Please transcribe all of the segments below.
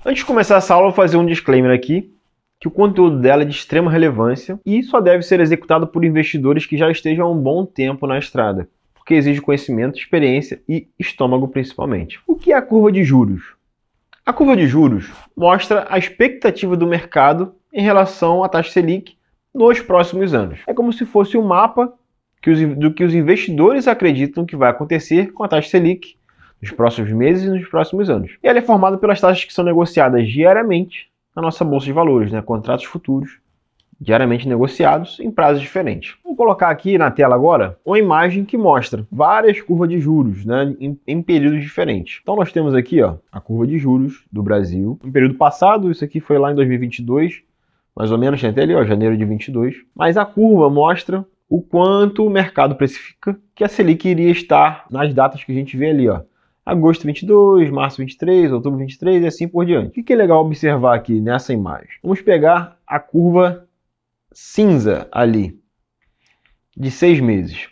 Antes de começar essa aula, eu vou fazer um disclaimer aqui, que o conteúdo dela é de extrema relevância e só deve ser executado por investidores que já estejam há um bom tempo na estrada, porque exige conhecimento, experiência e estômago principalmente. O que é a curva de juros? A curva de juros mostra a expectativa do mercado em relação à taxa Selic nos próximos anos. É como se fosse um mapa do que os investidores acreditam que vai acontecer com a taxa Selic nos próximos meses e nos próximos anos. E ela é formada pelas taxas que são negociadas diariamente na nossa bolsa de valores, contratos futuros diariamente negociados em prazos diferentes. Vou colocar aqui na tela agora uma imagem que mostra várias curvas de juros em períodos diferentes. Então nós temos aqui a curva de juros do Brasil. No período passado, isso aqui foi lá em 2022, mais ou menos, tem até ali, janeiro de 22. Mas a curva mostra o quanto o mercado precifica que a Selic iria estar nas datas que a gente vê ali, agosto 22, março 23, outubro 23 e assim por diante. O que é legal observar aqui nessa imagem? Vamos pegar a curva cinza ali, de 6 meses,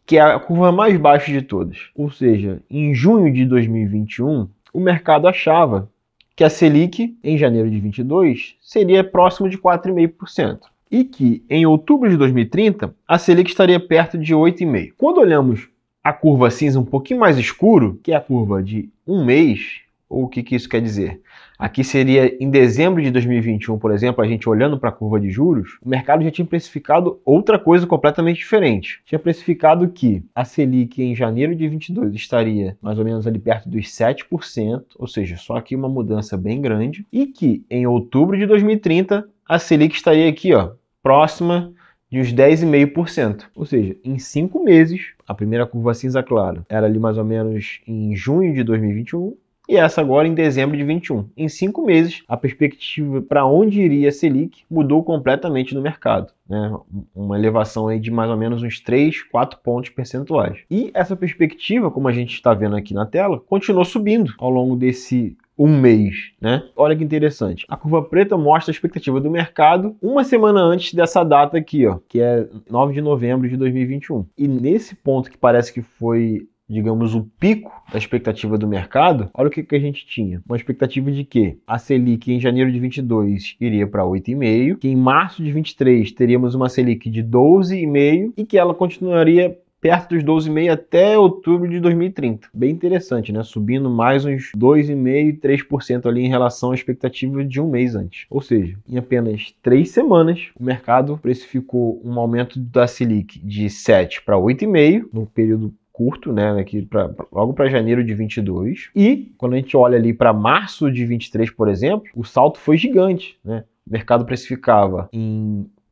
que é a curva mais baixa de todas. Ou seja, em junho de 2021, o mercado achava que a Selic, em janeiro de 22, seria próximo de 4,5%. E que, em outubro de 2030, a Selic estaria perto de 8,5%. Quando olhamos a curva cinza um pouquinho mais escuro, que é a curva de um mês, ou o que isso quer dizer? Aqui seria em dezembro de 2021, por exemplo, a gente olhando para a curva de juros, o mercado já tinha precificado outra coisa completamente diferente. Tinha precificado que a Selic em janeiro de 22 estaria mais ou menos ali perto dos 7%, ou seja, só aqui uma mudança bem grande, e que em outubro de 2030 a Selic estaria aqui, próxima de uns 10,5%. Ou seja, em 5 meses, a primeira curva cinza clara era ali mais ou menos em junho de 2021, e essa agora em dezembro de 21. Em 5 meses, a perspectiva para onde iria a Selic mudou completamente no mercado. Uma elevação aí de mais ou menos uns 3, 4 pontos percentuais. E essa perspectiva, como a gente está vendo aqui na tela, continuou subindo ao longo desse um mês. Olha que interessante. A curva preta mostra a expectativa do mercado uma semana antes dessa data aqui, que é 9 de novembro de 2021. E nesse ponto que parece que foi, digamos, o pico da expectativa do mercado, olha o que a gente tinha. Uma expectativa de que a Selic em janeiro de 22 iria para 8,5, que em março de 23 teríamos uma Selic de 12,5 e que ela continuaria perto dos 12,5 até outubro de 2030. Bem interessante, subindo mais uns 2,5%, 3% ali em relação à expectativa de um mês antes. Ou seja, em apenas 3 semanas, o mercado precificou um aumento da Selic de 7 para 8,5 no período curto, aqui logo para janeiro de 22. E quando a gente olha ali para março de 23, por exemplo, o salto foi gigante. O mercado precificava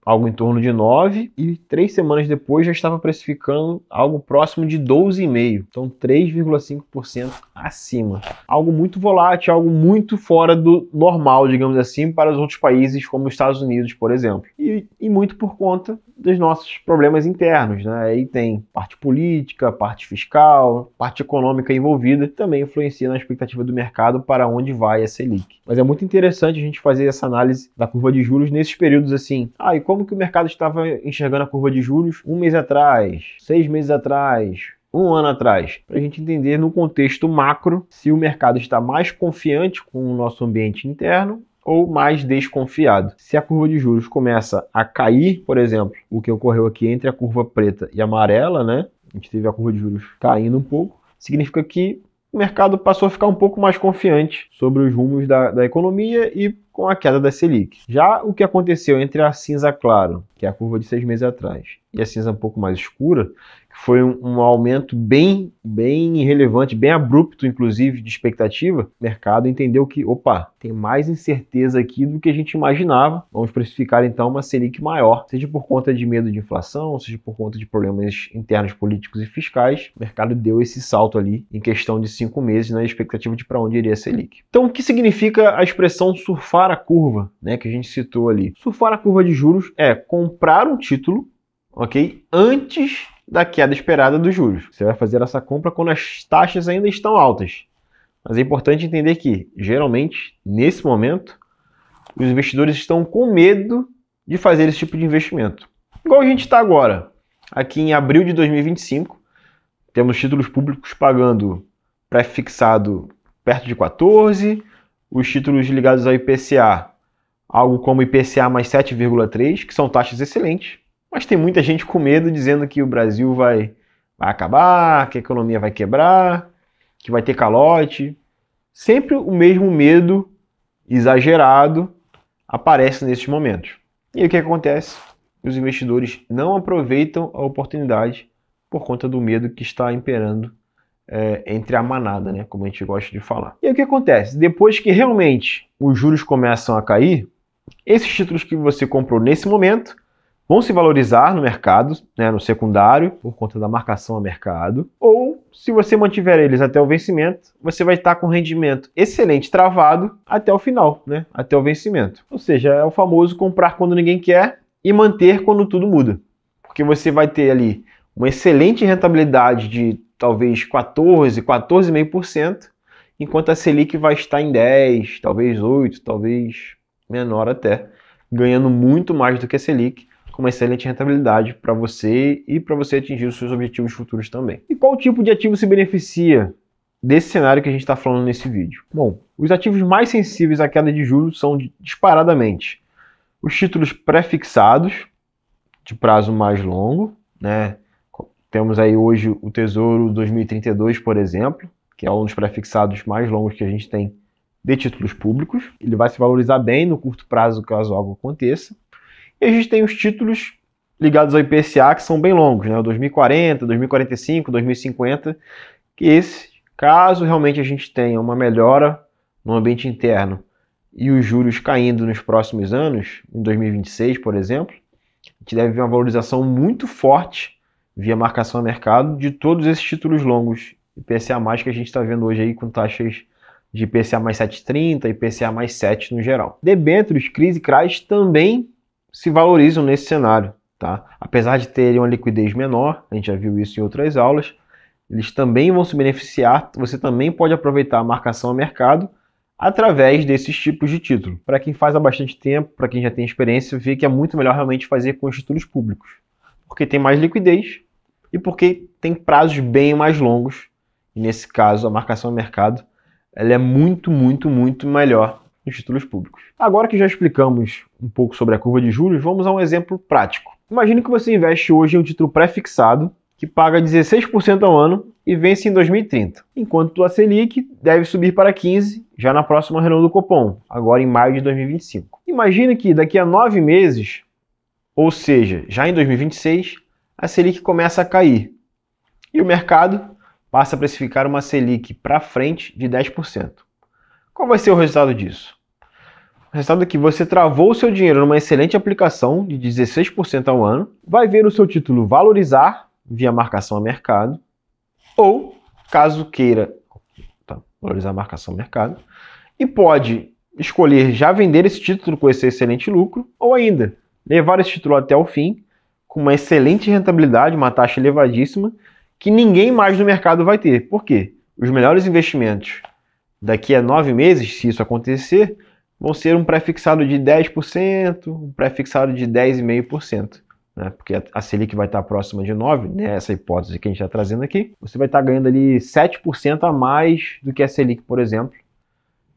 algo em torno de 9 e 3 semanas depois já estava precificando algo próximo de 12,5. Então 3,5% acima. Algo muito volátil, algo muito fora do normal, digamos assim, para os outros países como os Estados Unidos, por exemplo. E muito por conta dos nossos problemas internos. Aí tem parte política, parte fiscal, parte econômica envolvida, também influencia na expectativa do mercado para onde vai a Selic. Mas é muito interessante a gente fazer essa análise da curva de juros nesses períodos assim. E como que o mercado estava enxergando a curva de juros um mês atrás, 6 meses atrás, um ano atrás, para a gente entender no contexto macro se o mercado está mais confiante com o nosso ambiente interno ou mais desconfiado. Se a curva de juros começa a cair, por exemplo, o que ocorreu aqui entre a curva preta e amarela, a gente teve a curva de juros caindo um pouco, significa que o mercado passou a ficar um pouco mais confiante sobre os rumos da economia e com a queda da Selic. Já o que aconteceu entre a cinza claro, que é a curva de 6 meses atrás, e a cinza um pouco mais escura, que foi um aumento bem relevante, bem abrupto, inclusive, de expectativa, o mercado entendeu que, tem mais incerteza aqui do que a gente imaginava. Vamos precificar, então, uma Selic maior, seja por conta de medo de inflação, seja por conta de problemas internos políticos e fiscais. O mercado deu esse salto ali em questão de 5 meses na expectativa de para onde iria a Selic. Então, o que significa a expressão surfar a curva, que a gente citou ali? Surfar a curva de juros é comprar um título, antes da queda esperada dos juros. Você vai fazer essa compra quando as taxas ainda estão altas. Mas é importante entender que, geralmente, nesse momento, os investidores estão com medo de fazer esse tipo de investimento. Igual a gente está agora. Aqui em abril de 2025, temos títulos públicos pagando pré-fixado perto de 14, os títulos ligados ao IPCA, algo como IPCA mais 7,3, que são taxas excelentes, mas tem muita gente com medo dizendo que o Brasil vai acabar, que a economia vai quebrar, que vai ter calote. Sempre o mesmo medo exagerado aparece nesses momentos. E aí o que acontece? Os investidores não aproveitam a oportunidade por conta do medo que está imperando entre a manada, né? Como a gente gosta de falar. E aí o que acontece? Depois que realmente os juros começam a cair, esses títulos que você comprou nesse momento vão se valorizar no mercado, né, no secundário, por conta da marcação a mercado, ou se você mantiver eles até o vencimento, você vai estar com rendimento excelente travado até o final, né, até o vencimento. Ou seja, é o famoso comprar quando ninguém quer e manter quando tudo muda. Porque você vai ter ali uma excelente rentabilidade de talvez 14, 14,5%, enquanto a Selic vai estar em 10, talvez 8, talvez menor até, ganhando muito mais do que a Selic, com uma excelente rentabilidade para você e para você atingir os seus objetivos futuros também. E qual tipo de ativo se beneficia desse cenário que a gente está falando nesse vídeo? Bom, os ativos mais sensíveis à queda de juros são disparadamente os títulos pré-fixados, de prazo mais longo, né? Temos aí hoje o Tesouro 2032, por exemplo, que é um dos pré-fixados mais longos que a gente tem de títulos públicos. Ele vai se valorizar bem no curto prazo, caso algo aconteça. E a gente tem os títulos ligados ao IPCA, que são bem longos, né? O 2040, 2045, 2050, que esse, caso realmente a gente tenha uma melhora no ambiente interno e os juros caindo nos próximos anos, em 2026, por exemplo, a gente deve ver uma valorização muito forte via marcação a mercado de todos esses títulos longos IPCA+, que a gente está vendo hoje aí com taxas de IPCA mais 7,30 e IPCA mais 7 no geral. Debêntures, CRIs e CRAs também se valorizam nesse cenário, tá? Apesar de terem uma liquidez menor, a gente já viu isso em outras aulas, eles também vão se beneficiar, você também pode aproveitar a marcação a mercado através desses tipos de título. Para quem faz há bastante tempo, para quem já tem experiência, vê que é muito melhor realmente fazer com os títulos públicos, porque tem mais liquidez e porque tem prazos bem mais longos, e nesse caso a marcação a mercado ela é muito melhor nos títulos públicos. Agora que já explicamos um pouco sobre a curva de juros, vamos a um exemplo prático. Imagine que você investe hoje em um título pré-fixado que paga 16% ao ano e vence em 2030, enquanto a Selic deve subir para 15% já na próxima reunião do Copom, agora em maio de 2025. Imagine que daqui a 9 meses, ou seja, já em 2026, a Selic começa a cair e o mercado passa a precificar uma Selic para frente de 10%. Qual vai ser o resultado disso? O resultado é que você travou o seu dinheiro numa excelente aplicação de 16% ao ano, vai ver o seu título valorizar via marcação a mercado, ou, caso queira, valorizar a marcação a mercado, e pode escolher já vender esse título com esse excelente lucro, ou ainda levar esse título até o fim, com uma excelente rentabilidade, uma taxa elevadíssima, que ninguém mais no mercado vai ter. Por quê? Os melhores investimentos daqui a 9 meses, se isso acontecer, vão ser um pré-fixado de 10%, um pré-fixado de 10,5%. Né? Porque a Selic vai estar próxima de 9%, né? Essa hipótese que a gente está trazendo aqui. Você vai estar ganhando ali 7% a mais do que a Selic, por exemplo,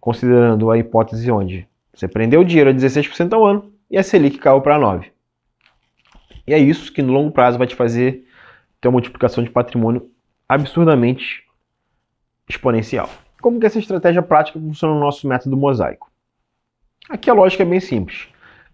considerando a hipótese onde você prendeu o dinheiro a 16% ao ano e a Selic caiu para 9%. E é isso que no longo prazo vai te fazer ter uma multiplicação de patrimônio absurdamente exponencial. Como que essa estratégia prática funciona no nosso método mosaico? Aqui a lógica é bem simples.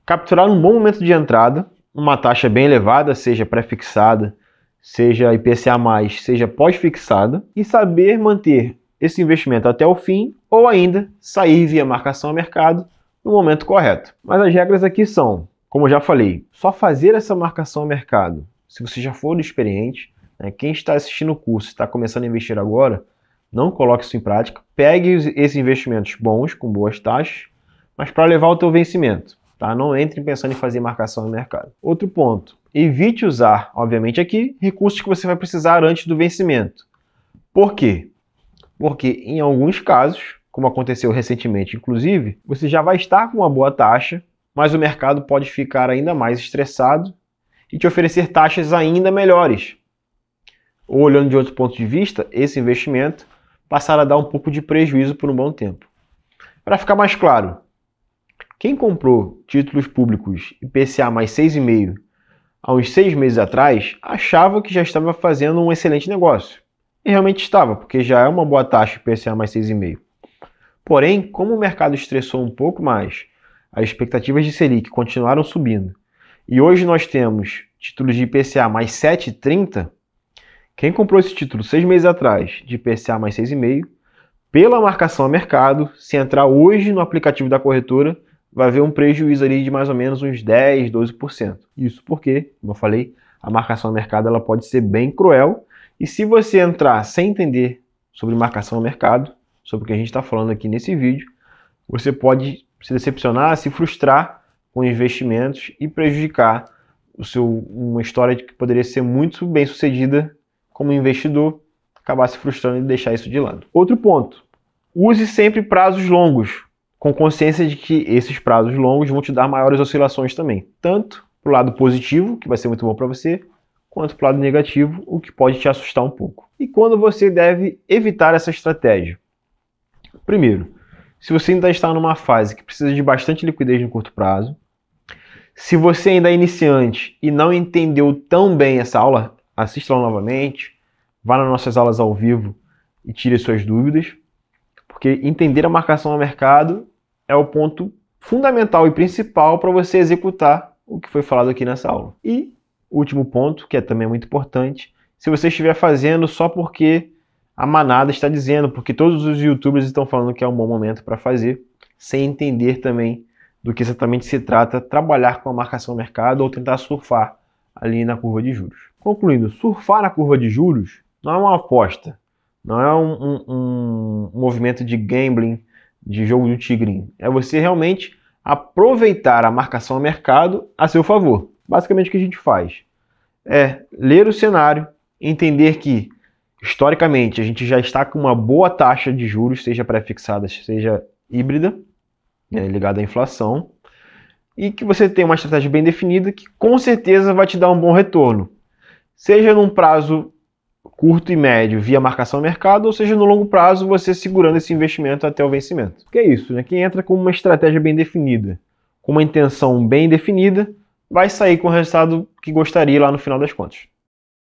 Capturar um bom momento de entrada, uma taxa bem elevada, seja pré-fixada, seja IPCA+, seja pós-fixada, e saber manter esse investimento até o fim, ou ainda sair via marcação a mercado no momento correto. Mas as regras aqui são, como eu já falei, só fazer essa marcação a mercado se você já for experiente, né? Quem está assistindo o curso e está começando a investir agora, não coloque isso em prática, pegue esses investimentos bons, com boas taxas, mas para levar o teu vencimento, tá? Não entre pensando em fazer marcação no mercado. Outro ponto, evite usar, obviamente aqui, recursos que você vai precisar antes do vencimento. Por quê? Porque em alguns casos, como aconteceu recentemente inclusive, você já vai estar com uma boa taxa, mas o mercado pode ficar ainda mais estressado e te oferecer taxas ainda melhores. Ou olhando de outro ponto de vista, esse investimento passar a dar um pouco de prejuízo por um bom tempo. Para ficar mais claro, quem comprou títulos públicos IPCA mais 6,5 há uns 6 meses atrás, achava que já estava fazendo um excelente negócio. E realmente estava, porque já é uma boa taxa IPCA mais 6,5. Porém, como o mercado estressou um pouco mais, as expectativas de Selic continuaram subindo, e hoje nós temos títulos de IPCA mais 7,30, quem comprou esse título 6 meses atrás, de IPCA mais 6,5, pela marcação a mercado, se entrar hoje no aplicativo da corretora, vai haver um prejuízo ali de mais ou menos uns 10, 12%. Isso porque, como eu falei, a marcação a mercado ela pode ser bem cruel, e se você entrar sem entender sobre marcação a mercado, sobre o que a gente está falando aqui nesse vídeo, você pode se decepcionar, se frustrar com investimentos e prejudicar uma história que poderia ser muito bem sucedida como investidor, acabar se frustrando e deixar isso de lado. Outro ponto, use sempre prazos longos, com consciência de que esses prazos longos vão te dar maiores oscilações também, tanto para o lado positivo, que vai ser muito bom para você, quanto para o lado negativo, o que pode te assustar um pouco. E quando você deve evitar essa estratégia? Primeiro, se você ainda está numa fase que precisa de bastante liquidez no curto prazo, se você ainda é iniciante e não entendeu tão bem essa aula, assista lá novamente, vá nas nossas aulas ao vivo e tire suas dúvidas, porque entender a marcação a mercado é o ponto fundamental e principal para você executar o que foi falado aqui nessa aula. E o último ponto, que é também muito importante, se você estiver fazendo só porque a manada está dizendo, porque todos os youtubers estão falando que é um bom momento para fazer, sem entender também do que exatamente se trata trabalhar com a marcação a mercado ou tentar surfar ali na curva de juros. Concluindo, surfar na curva de juros não é uma aposta, não é um movimento de gambling, de jogo do tigrinho. É você realmente aproveitar a marcação a mercado a seu favor. Basicamente o que a gente faz é ler o cenário, entender que historicamente a gente já está com uma boa taxa de juros, seja pré-fixada, seja híbrida, ligada à inflação, e que você tem uma estratégia bem definida que com certeza vai te dar um bom retorno, seja num prazo curto e médio via marcação a mercado, ou seja no longo prazo você segurando esse investimento até o vencimento. Que é isso, né? Quem entra com uma estratégia bem definida, com uma intenção bem definida, vai sair com o resultado que gostaria lá no final das contas.